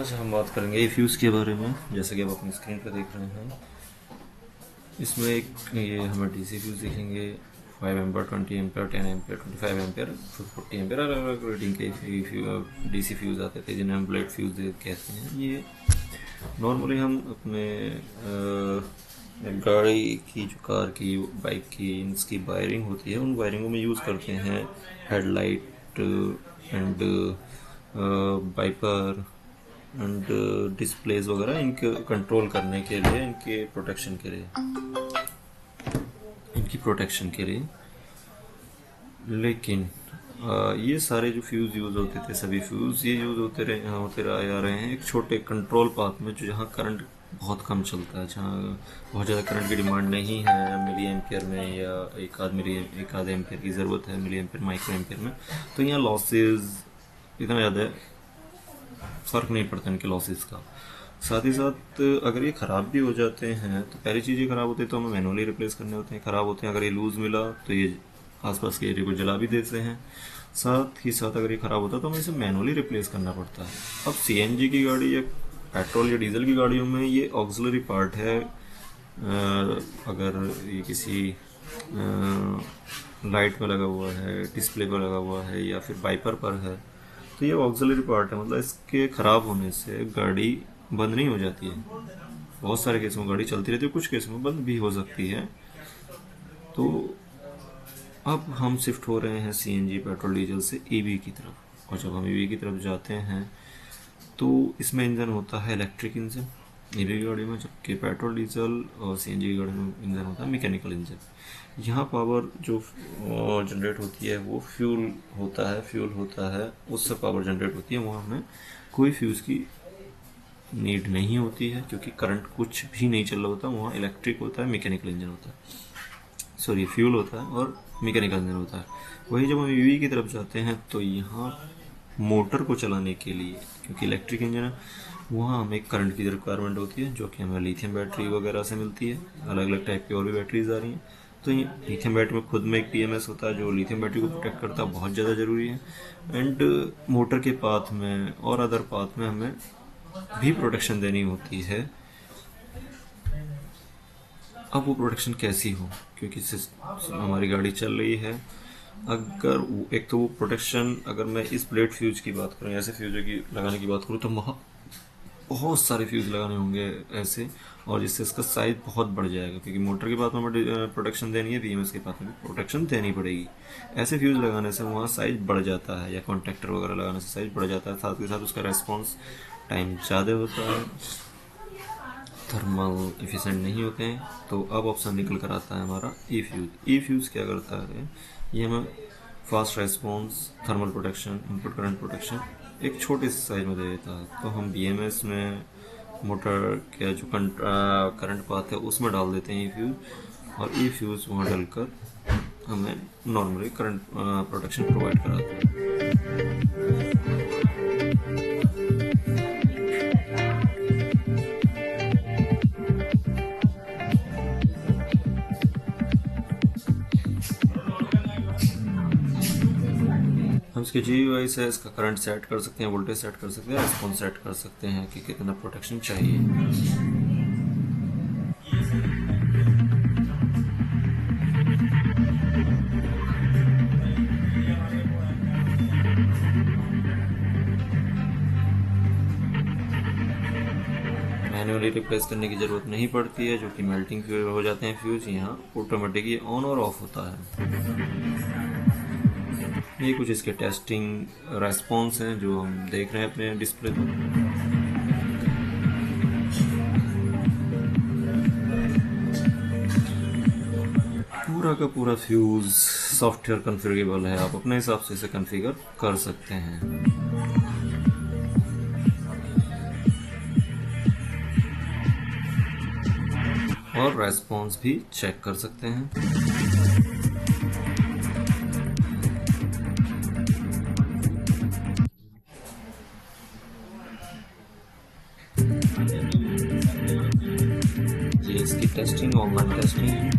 आज हम बात करेंगे ई फ्यूज़ के बारे में। जैसे कि आप अपनी स्क्रीन पर देख रहे हैं, इसमें एक ये हमें डीसी फ्यूज़ दिखेंगे 5 emperor, 20 emperor, 10 emperor, 25 emperor, 40 emperor, अलग अलग रेटिंग के डीसी फ्यूज़ आते थे जिन्हें हम ब्लेड फ्यूज़ कहते हैं। ये नॉर्मली हम अपने गाड़ी की, जो कार की, बाइक की, इसकी वायरिंग होती है, उन वायरिंगों में यूज़ करते हैं। Headlight and wiper and displays वगैरह, इनके कंट्रोल करने के लिए, इनके प्रोटेक्शन के लिए, लेकिन ये सारे जो फ्यूज़ यूज़ होते थे, सभी फ्यूज़ ये यूज़ होते आ रहे हैं एक छोटे कंट्रोल पाथ में, जो जहाँ करंट बहुत कम चलता है, जहाँ बहुत ज़्यादा करंट की डिमांड नहीं है मिली एम्पियर में, या एक आध एम्पियर की ज़रूरत है मिली एम्पियर, माइक्रो एम्पियर में। तो यहाँ लॉसेज इतना ज़्यादा फ़र्क नहीं पड़ता इनके लॉसेस का। साथ ही साथ अगर ये ख़राब भी हो जाते हैं तो पहली चीज़ ये ख़राब होते हैं तो हमें मैनुअली रिप्लेस करने होते हैं। ख़राब होते हैं, अगर ये लूज़ मिला तो ये आसपास के एरिया को जला भी देते हैं। साथ ही साथ अगर ये ख़राब होता है तो हमें इसे मैनुअली रिप्लेस करना पड़ता है। अब सीएनजी की गाड़ी या पेट्रोल या डीजल की गाड़ियों में ये ऑक्सिलरी पार्ट है। अगर ये किसी लाइट में लगा हुआ है, डिस्प्ले पर लगा हुआ है, या फिर वाइपर पर है, तो ये ऑक्सिलरी पार्ट है। मतलब इसके ख़राब होने से गाड़ी बंद नहीं हो जाती है। बहुत सारे केसों में गाड़ी चलती रहती है, कुछ केसों में बंद भी हो सकती है। तो अब हम शिफ्ट हो रहे हैं सीएनजी, पेट्रोल डीजल से ईवी की तरफ। और जब हम ईवी की तरफ जाते हैं तो इसमें इंजन होता है इलेक्ट्रिक इंजन ईवी गाड़ी में, जबकि पेट्रोल डीजल और सीएनजी की गाड़ी में इंजन होता है मैकेनिकल इंजन। यहाँ पावर जो जनरेट होती है वो फ्यूल होता है, उससे पावर जनरेट होती है। वहाँ हमें कोई फ्यूज़ की नीड नहीं होती है, क्योंकि करंट कुछ भी नहीं चल रहा होता। वहाँ इलेक्ट्रिक होता है, मैकेनिकल इंजन होता है, फ्यूल होता है और मैकेनिकल इंजन होता है। वही जब हम ईवी की तरफ जाते हैं तो यहाँ मोटर को चलाने के लिए, क्योंकि इलेक्ट्रिक इंजन है, वहाँ हमें करंट की रिक्वायरमेंट होती है, जो कि हमें लिथियम बैटरी वगैरह से मिलती है। अलग अलग टाइप की और भी बैटरीज आ रही हैं। तो ये लिथियम बैटरी में खुद में एक पीएमएस होता है जो लिथियम बैटरी को प्रोटेक्ट करता है, बहुत ज़्यादा ज़रूरी है। एंड मोटर के पाथ में और अदर पाथ में हमें भी प्रोटेक्शन देनी होती है। अब वो प्रोटेक्शन कैसी हो, क्योंकि हमारी गाड़ी चल रही है। अगर एक तो वो प्रोटेक्शन, अगर मैं इस ब्लेड फ्यूज की बात करूँ, ऐसे फ्यूज की लगाने की बात करूँ, तो बहुत सारे फ्यूज़ लगाने होंगे ऐसे, और जिससे इसका साइज़ बहुत बढ़ जाएगा। क्योंकि मोटर के पास में हमें प्रोटेक्शन देनी है, बीएमएस के पास में प्रोटेक्शन देनी पड़ेगी। ऐसे फ्यूज़ लगाने से वहाँ साइज़ बढ़ जाता है, या कॉन्टैक्टर वगैरह लगाने से साइज़ बढ़ जाता है। साथ के साथ उसका रेस्पॉन्स टाइम ज़्यादा होता है, थर्मल एफिशिएंट नहीं होते हैं। तो अब ऑप्शन निकल कर आता है हमारा ई फ्यूज़। ई फ्यूज़ क्या करता है, ये हमें fast response, thermal protection, input current protection एक छोटे से साइज में दे देता है। तो हम बीएमएस में मोटर का जो करंट पाथ है उसमें डाल देते हैं ई फ्यूज़, और ई फ्यूज़ वहाँ डलकर हमें नॉर्मली करंट प्रोटेक्शन प्रोवाइड कराता है। हम इसके GUI से इसका करंट सेट कर सकते हैं, वोल्टेज सेट कर सकते हैं, रेस्पॉन्स सेट कर सकते हैं कि कितना प्रोटेक्शन चाहिए। मैन्युअली रिप्लेस करने की ज़रूरत नहीं पड़ती है, जो कि मेल्टिंग हो जाते हैं फ्यूज़। यहाँ ऑटोमेटिक ये ऑन और ऑफ होता है। ये कुछ इसके टेस्टिंग रेस्पॉन्स हैं जो हम देख रहे हैं अपने डिस्प्ले पर। पूरा का पूरा फ्यूज़ सॉफ्टवेयर कॉन्फ़िगरेबल है, आप अपने हिसाब से इसे कॉन्फ़िगर कर सकते हैं। और रेस्पॉन्स भी चेक कर सकते हैं। ये इसकी टेस्टिंग, ऑनलाइन टेस्टिंग है।